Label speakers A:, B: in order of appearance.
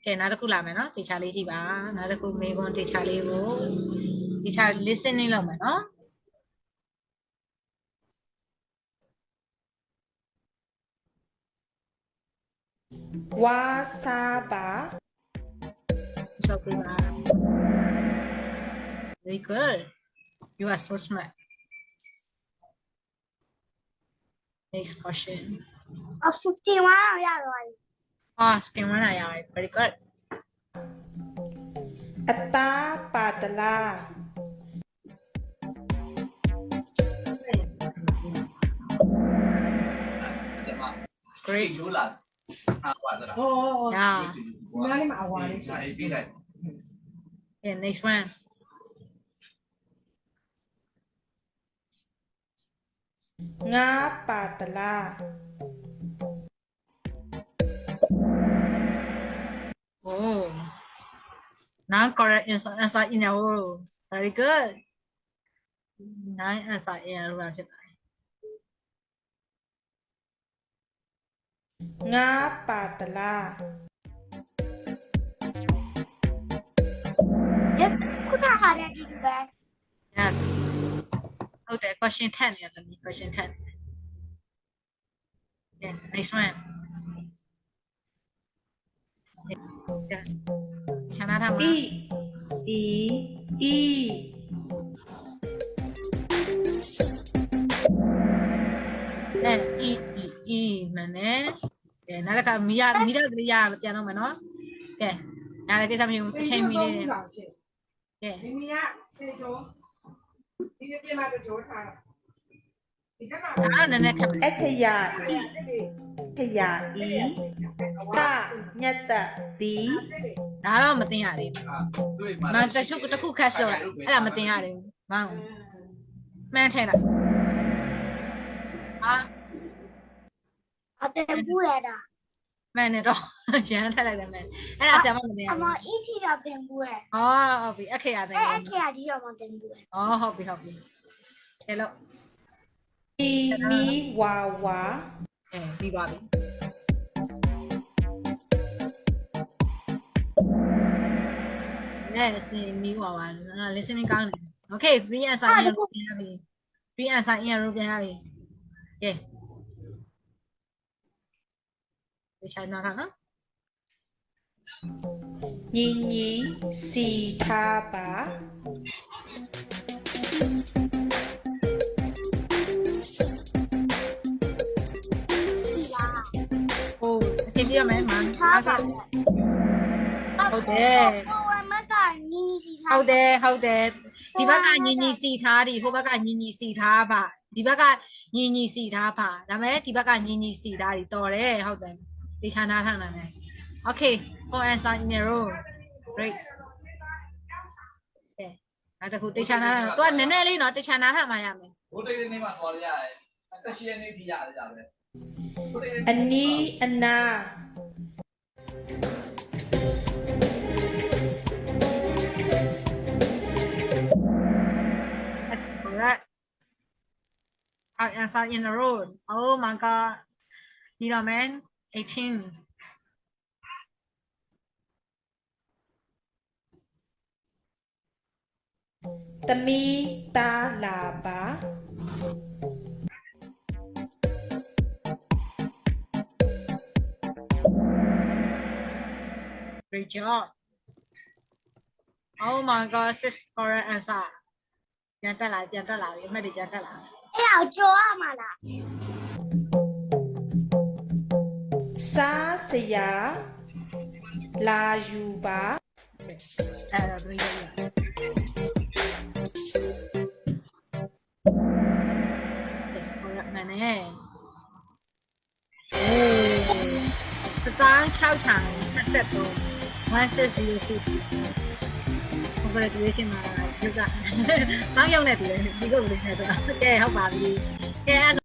A: ကဲနောက်တစ်ခုလာမယ်နော်တေချာလေးကြည့်ပါနောက်တစ်ခုမေခွန်းတေချာလေးကိုတေချာ listening လုပ်မယ်နော်
B: ဝါစာပါ
A: ဆိုပြပါ very good you are so smart next question
C: 51ရတော့
A: skin 1လာရတယ် very good
B: အသားပါတလား
A: great
D: 有了，完了啦。
A: yeah
B: နားလေးမှာအဝါလေး
D: 那一边来，
A: yeah next one
B: ငါပါတလား
A: oh now correct answer in a row very good 9 answer in a row ဖြစ်ပါတယ်
B: ငါပါတလား
C: yes ခုနဟာတဲ့ဒီလိုပဲ
A: yes ဟုတ်တယ် question 10နေတယ် question 10 yeah next one yeah ချမ်းသာထားမ
B: အီ
A: လား
B: အီအီ
A: e မနဲ့ကဲနောက်တစ်ခါမိရကလေးရပြန်တော့မယ်နော်ကဲနားလည်းကိစ္စမရှိဘူးအချိန်မီလေးကဲ
B: မိမိကပြေချိုးဒီပြေမှာတိုးထားတာဒီချက်မှာ
A: ဒါတော့နည်းနည်းခက်မယ်
B: အခရာအီခရာအီတာညတ်တဒီ
A: ဒါတော့မသိရသေးဘူး
D: 啊，对嘛？
A: နောက်တစ်ခုခက်ဆိုလိုက်အဲ့ဒါမသိရသေးဘူးမောင်းမှန်းထဲလိုက်အာ
C: အတဲဘူးရတာ
A: မှန်နေတော့ရမ်းထက်လိုက်တယ်မှန်အဲ့ဒါဆရာမမသိရ
C: အ
A: ဘူး
C: မအီတီတော့တင်ဘူးရ
A: ဟောဟုတ်ပြီအခရာသိ
C: အဲ့
A: တယ်
C: အခရာဒီတော့မတင်ဘူးရ
A: ဟောဟုတ်ပြီကဲလို့
B: ဒီမီဝါဝါ
A: ပြီးပါပြီနဲ့စင်မီးပါပါ listening ကောင်းတယ် okay free answer in row ပြန်ရပြီ free answer in row ပြန်ရပြီကဲဒီချိုင်းနာနော်
B: ညီညီစီထားပါ
C: ဒီလား
A: ဟိုအချိန်ပြရမယ်မန်
C: ထားပါ
A: ဟုတ်တယ်
C: ဟိုမကနီနီစီထား
A: ဟုတ်တယ်ဒီဘက်ကညီညီစီထားဒီဟိုဘက်ကညီညီစီထားပါဒီဘက်ကညီညီစီထားပါဒါမဲ့ဒီဘက်ကညီညီစီထားဒီတော်တယ်ဟုတ်တယ်ဒီချာနာထားနိုင်တယ် okay for answer in a row great ကဲနောက်တစ်ခုတေချာနာထားတော့နည်းနည်းလေးနော်တေချာနာထားမှရမယ်
D: 我这个地方搞的呀，这些那提呀的咋的？
B: အနီးအနာ
A: that's correct our answer in a row oh my god ဒီတော့ man 18
B: သမီးသားလာပါ
A: great job oh my god six correct answer ပြန်တက်လာပြီအမှတ်တွေပြန်တက်လာ
C: အဲ့ဒါကြောရမှာလား
B: စားစရာလာယူပါ
A: အဲ့ဒါတွေရ yes correct မှန်တယ်6ထောင်23 1602 congratulation မှာဒီကမောင်ရောက်နေပြီဒီကုတ်လေးနဲ့ဆိုတော့ကဲဟုတ်ပါပြီကဲအဲ့